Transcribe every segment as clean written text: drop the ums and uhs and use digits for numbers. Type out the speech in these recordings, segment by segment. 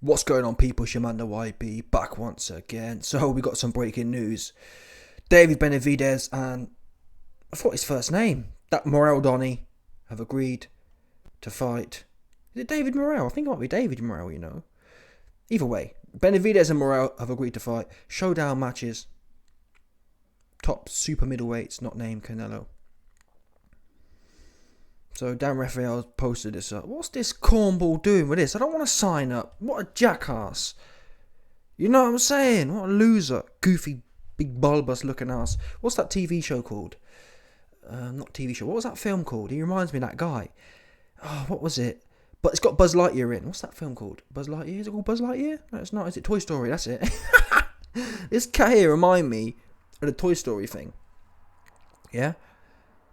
What's going on, people? Shimanda YB back once again. So we got some breaking news. David Benavidez and I thought his first name, that Morrell Donny, have agreed to fight. Is it David Morrell? I think it might be David Morrell, you know. Either way, Benavidez and Morrell have agreed to fight. Showdown matches. Top super middleweights, not named CANELO. So Dan Raphael posted this up. What's this cornball doing with this? I don't want to sign up. What a jackass. You know what I'm saying? What a loser. Goofy, big bulbous looking ass. What's that TV show called? Not TV show. What was that film called? He reminds me of that guy. Oh, what was it? But it's got Buzz Lightyear in. What's that film called? Buzz Lightyear? Is it called Buzz Lightyear? No, it's not. Is it Toy Story? That's it. This cat here remind me of the Toy Story thing. Yeah?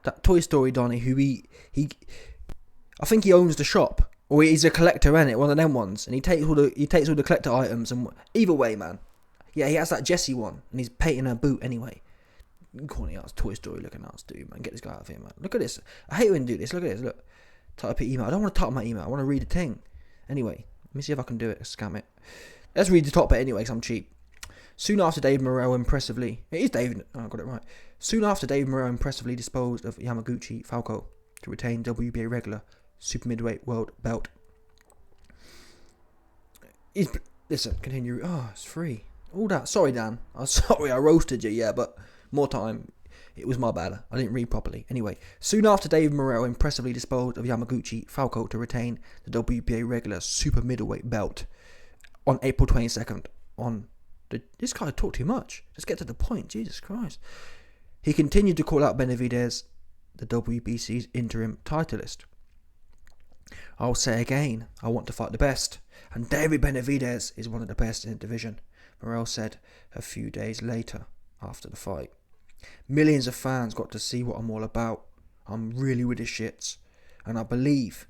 That Toy Story Donny who he I think he owns the shop. Or he's a collector, innit? One of them ones. And he takes all the collector items and either way, man. Yeah, he has that Jessie one. And he's painting her boot anyway. Corny ass Toy Story looking ass dude, man. Get this guy out of here, man. Look at this. I hate when you do this. Look at this. Look. Type an email. I don't want to type my email. I want to read the thing. Anyway, let me see if I can do it. Scam it. Let's read the top bit anyway, because I'm cheap. Soon after David Morrell impressively... It is David. Oh, I got it right. Soon after David Morrell impressively disposed of Yamaguchi Falco to retain WBA regular super midweight world belt. Listen, continue. Oh, it's free. All that. Sorry, Dan. I'm sorry I roasted you, yeah, but more time. It was my bad. I didn't read properly. Anyway, soon after David Morrell impressively disposed of Yamaguchi Falco to retain the WBA regular super middleweight belt on April 22nd on... This guy talked too much. Just get to the point. Jesus Christ. He continued to call out Benavidez, the WBC's interim titleist. I'll say again, I want to fight the best. And David Benavidez is one of the best in the division, Morrell said a few days later after the fight. Millions of fans got to see what I'm all about. I'm really with the shits. And I believe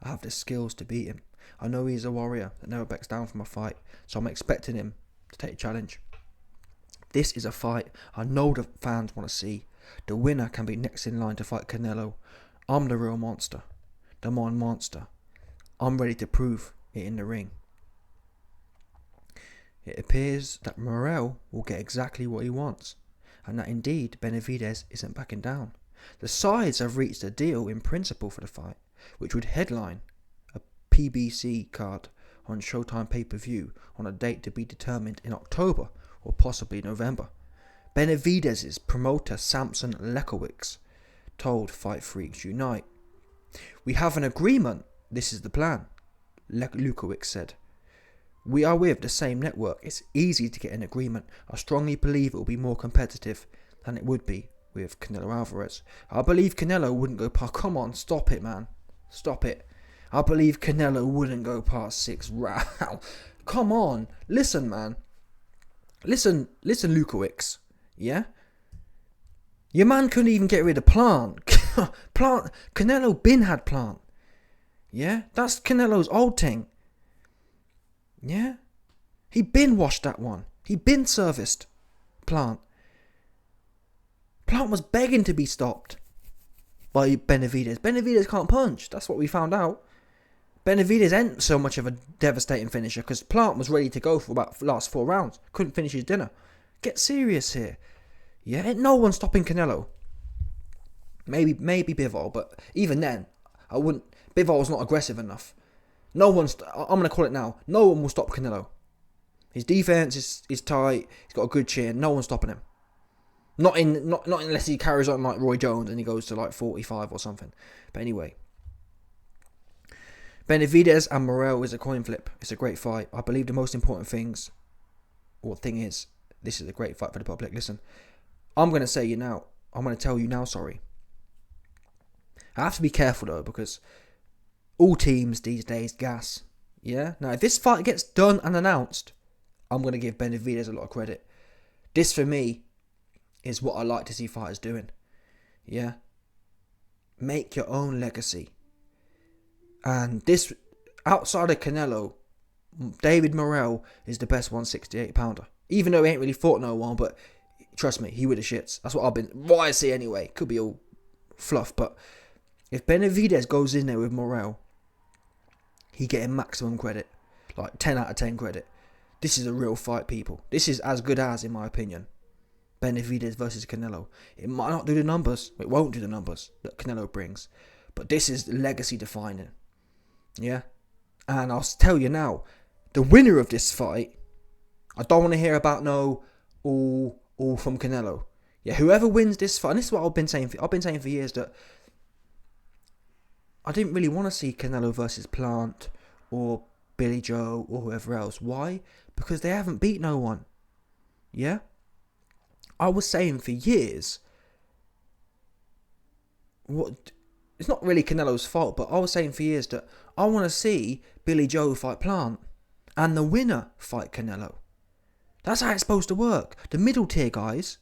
I have the skills to beat him. I know he's a warrior that never backs down from a fight. So I'm expecting him to take a challenge. This is a fight I know the fans want to see. The winner can be next in line to fight CANELO. I'm the real monster. The Mon Monster. I'm ready to prove it in the ring. It appears that Morrell will get exactly what he wants, and that indeed Benavidez isn't backing down. The sides have reached a deal in principle for the fight, which would headline a PBC card on Showtime pay-per-view on a date to be determined in October or possibly November. Benavidez's promoter Samson Lekowicz told Fight Freaks Unite, "We have an agreement. This is the plan," Lekowicz said. "We are with the same network. It's easy to get an agreement. I strongly believe it will be more competitive than it would be with Canelo Alvarez. I believe Canelo wouldn't go past... Come on, stop it, man. Stop it. I believe Canelo wouldn't go past 6 rounds. Come on. Listen, man. Listen, Lukowicz. Yeah? Your man couldn't even get rid of Plant. Plant. Canelo bin had Plant. Yeah? That's Canelo's old thing. Yeah? He bin washed that one. He bin serviced Plant. Plant was begging to be stopped by Benavidez. Benavidez can't punch. That's what we found out. Benavidez ain't so much of a devastating finisher because Plant was ready to go for about the last 4 rounds. Couldn't finish his dinner. Get serious here. Yeah, ain't no one stopping Canelo. Maybe Bivol, but even then, I wouldn't... Bivol's not aggressive enough. No one's... I'm going to call it now. No one will stop Canelo. His defense is tight. He's got a good chin. No one's stopping him. Not unless he carries on like Roy Jones and he goes to like 45 or something. But anyway. Benavidez and Morrell is a coin flip. It's a great fight. I believe the most important thing is, this is a great fight for the public. Listen, I'm going to say you now. I'm going to tell you now, sorry. I have to be careful though, because all teams these days gas. Yeah? Now, if this fight gets done and announced, I'm going to give Benavidez a lot of credit. This, for me, is what I like to see fighters doing. Yeah? Make your own legacy. And this, outside of Canelo, David Morrell is the best 168 pounder. Even though he ain't really fought no one, but trust me, he with the shits. That's what I see anyway. Could be all fluff, but if Benavidez goes in there with Morrell, he getting maximum credit. like 10 out of 10 credit. This is a real fight, people. This is as good as, in my opinion, Benavidez versus Canelo. It might not do the numbers. It won't do the numbers that Canelo brings. But this is legacy defining. Yeah? And I'll tell you now, the winner of this fight, I don't want to hear about no all from Canelo. Yeah, whoever wins this fight, and this is what I've been saying for years, that I didn't really want to see Canelo versus Plant or Billy Joe or whoever else. Why? Because they haven't beat no one. Yeah? I was saying for years, it's not really Canelo's fault, but I was saying for years that I want to see Billy Joe fight Plant and the winner fight Canelo. That's how it's supposed to work. The middle tier guys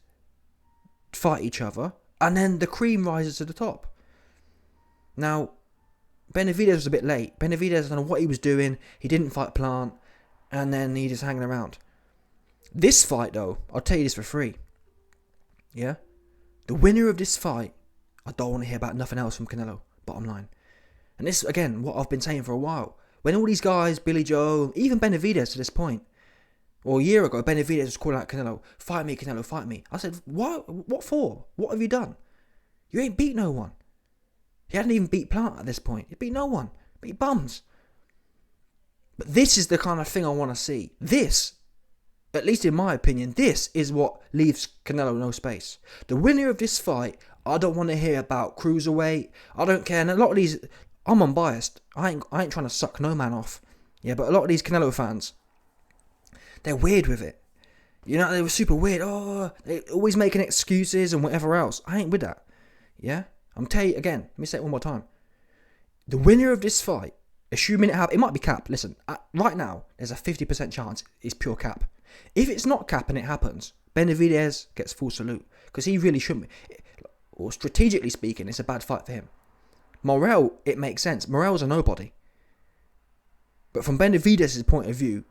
fight each other and then the cream rises to the top. Now, Benavidez was a bit late. Benavidez, I don't know what he was doing. He didn't fight Plant and then he just hanging around. This fight though, I'll tell you this for free. Yeah? The winner of this fight, I don't want to hear about nothing else from Canelo, bottom line. And this, again, what I've been saying for a while. When all these guys, Billy Joe, even Benavidez to this point, or a year ago, Benavidez was calling out Canelo, fight me, Canelo, fight me. I said, what for? What have you done? You ain't beat no one. He hadn't even beat Plant at this point. He beat no one. Beat bums. But this is the kind of thing I want to see. This, at least in my opinion, this is what leaves Canelo no space. The winner of this fight, I don't want to hear about cruiserweight. I don't care. And a lot of these, I'm unbiased. I ain't trying to suck no man off. Yeah, but a lot of these Canelo fans, they're weird with it. You know, they were super weird. Oh, they always making excuses and whatever else. I ain't with that. Yeah? I'm telling you again, let me say it one more time. The winner of this fight, assuming it might be cap. Listen, right now, there's a 50% chance it's pure cap. If it's not cap and it happens, Benavidez gets full salute. Because he really shouldn't be. Or strategically speaking, it's a bad fight for him. Morrell, it makes sense. Morrell's a nobody. But from Benavidez's point of view,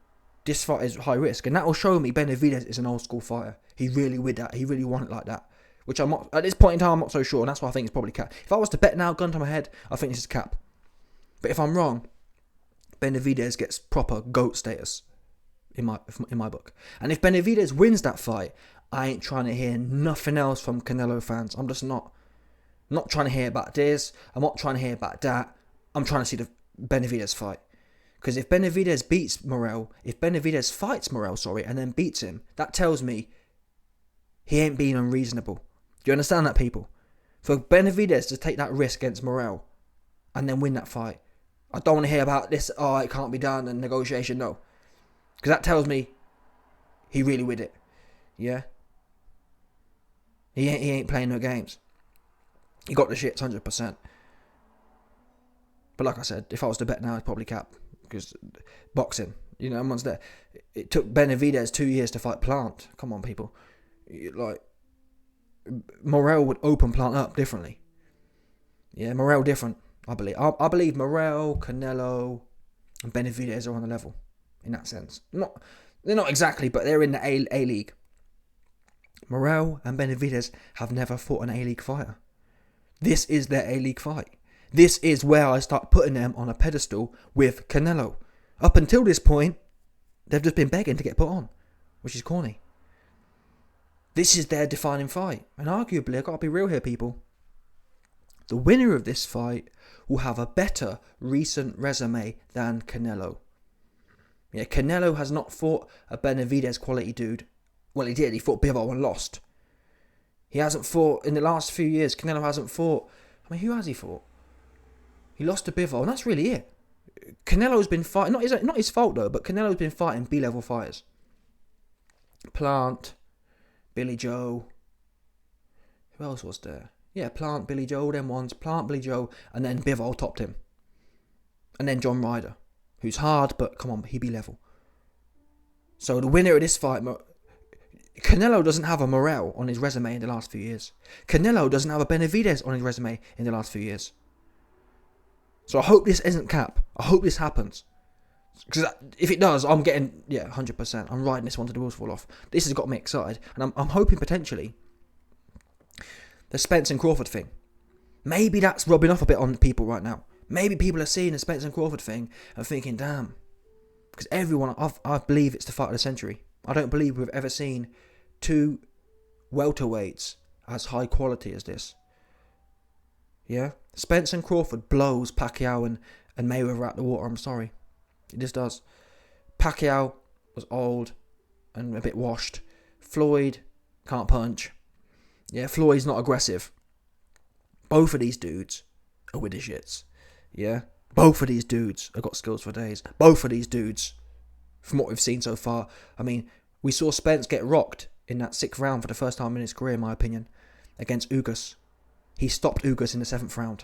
this fight is high risk. And that will show me Benavidez is an old school fighter. He really with that. He really won it like that. Which I'm not, at this point in time, I'm not so sure. And that's why I think it's probably cap. If I was to bet now, gun to my head, I think this is cap. But if I'm wrong, Benavidez gets proper GOAT status in my book. And if Benavidez wins that fight, I ain't trying to hear nothing else from Canelo fans. I'm just not trying to hear about this. I'm not trying to hear about that. I'm trying to see the Benavidez fight. Because if Benavidez beats Morrell, if Benavidez fights Morrell, and then beats him, that tells me he ain't being unreasonable. Do you understand that, people? For Benavidez to take that risk against Morrell and then win that fight, I don't want to hear about this, it can't be done, and negotiation, no. Because that tells me he really with it. Yeah? He ain't playing no games. He got the shits 100%. But like I said, if I was to bet now, it's probably cap. Because boxing, everyone's there. It took Benavidez 2 years to fight Plant. Come on, people. Like, Morrell would open Plant up differently. Yeah, Morrell different, I believe. I believe Morrell, Canelo, and Benavidez are on the level. In that sense. They're not exactly, but they're in the A League. Morrell and Benavidez have never fought an A-League fighter. This is their A-League fight. This is where I start putting them on a pedestal with Canelo. Up until this point, they've just been begging to get put on, which is corny. This is their defining fight. And arguably, I've got to be real here, people. The winner of this fight will have a better recent resume than Canelo. Yeah, Canelo has not fought a Benavidez quality dude. Well, he did. He fought Bivol and lost. He hasn't fought, in the last few years, Canelo hasn't fought. I mean, who has he fought? He lost to Bivol, and that's really it. Canelo's been fighting, not his fault though, but Canelo's been fighting B-level fighters. Plant, Billy Joe. Who else was there? Yeah, Plant, Billy Joe, them ones. Plant, Billy Joe, and then Bivol topped him. And then John Ryder, who's hard, but come on, he B-level. So the winner of this fight, Canelo doesn't have a Morrell on his resume in the last few years. Canelo doesn't have a Benavidez on his resume in the last few years. So I hope this isn't cap. I hope this happens. Because if it does, I'm getting, 100%. I'm riding this one to the wheels fall off. This has got me excited. And I'm hoping potentially the Spence and Crawford thing. Maybe that's rubbing off a bit on people right now. Maybe people are seeing the Spence and Crawford thing and thinking, damn, Because everyone, I believe it's the fight of the century. I don't believe we've ever seen two welterweights as high quality as this. Yeah? Spence and Crawford blows Pacquiao and Mayweather out the water, I'm sorry. It just does. Pacquiao was old and a bit washed. Floyd can't punch. Yeah, Floyd's not aggressive. Both of these dudes are with the shits. Yeah? Both of these dudes have got skills for days. Both of these dudes, from what we've seen so far, I mean, we saw Spence get rocked in that 6th round for the first time in his career, in my opinion, against Ugas. He stopped Ugas in the 7th round.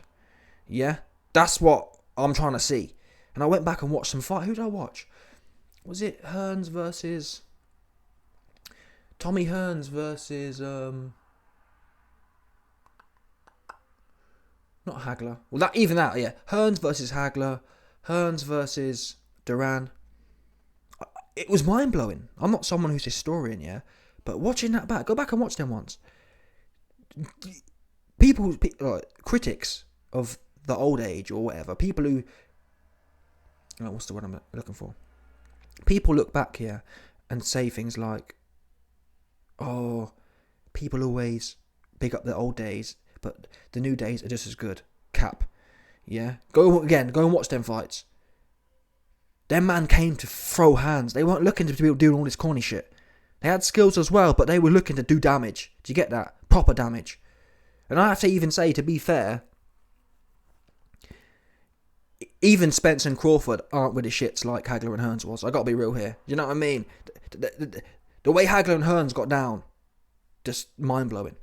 Yeah? That's what I'm trying to see. And I went back and watched some fight. Who did I watch? Was it Hearns versus... Tommy Hearns versus... Not Hagler. Well, yeah. Hearns versus Hagler. Hearns versus Duran. It was mind-blowing. I'm not someone who's a historian, yeah? But watching that back, go back and watch them once. People critics of the old age or whatever, people who... what's the word I'm looking for? People look back here and say things like, oh, people always big up the old days, but the new days are just as good. Cap. Yeah? Go and watch them fights. Them man came to throw hands. They weren't looking to be doing all this corny shit. They had skills as well, but they were looking to do damage. Do you get that? Proper damage. And I have to even say, to be fair, even Spence and Crawford aren't with the shits like Hagler and Hearns was. I got to be real here. You know what I mean? The way Hagler and Hearns got down, just mind-blowing.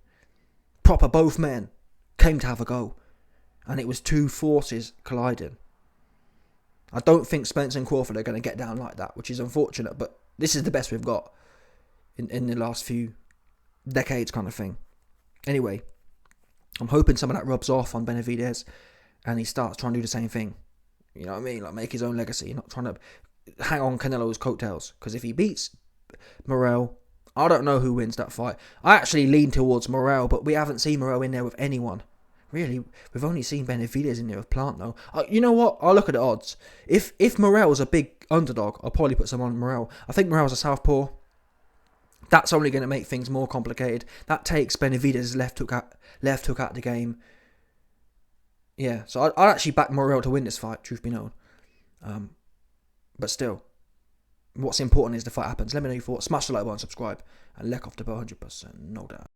Proper, both men came to have a go. And it was two forces colliding. I don't think Spence and Crawford are going to get down like that, which is unfortunate, but this is the best we've got in the last few decades kind of thing. Anyway, I'm hoping some of that rubs off on Benavidez and he starts trying to do the same thing. You know what I mean? Like, make his own legacy, not trying to hang on Canelo's coattails. Because if he beats Morrell, I don't know who wins that fight. I actually lean towards Morrell, but we haven't seen Morrell in there with anyone. Really, we've only seen Benavidez in there with Plant, though. You know what? I'll look at the odds. If Morrell's a big underdog, I'll probably put some on Morrell. I think Morrell's a southpaw. That's only going to make things more complicated. That takes Benavidez's left hook out the game. Yeah, so I'd actually back Morrell to win this fight, truth be known. But still, what's important is the fight happens. Let me know your thoughts. Smash the like button, subscribe, and lick off the bell 100%, no doubt.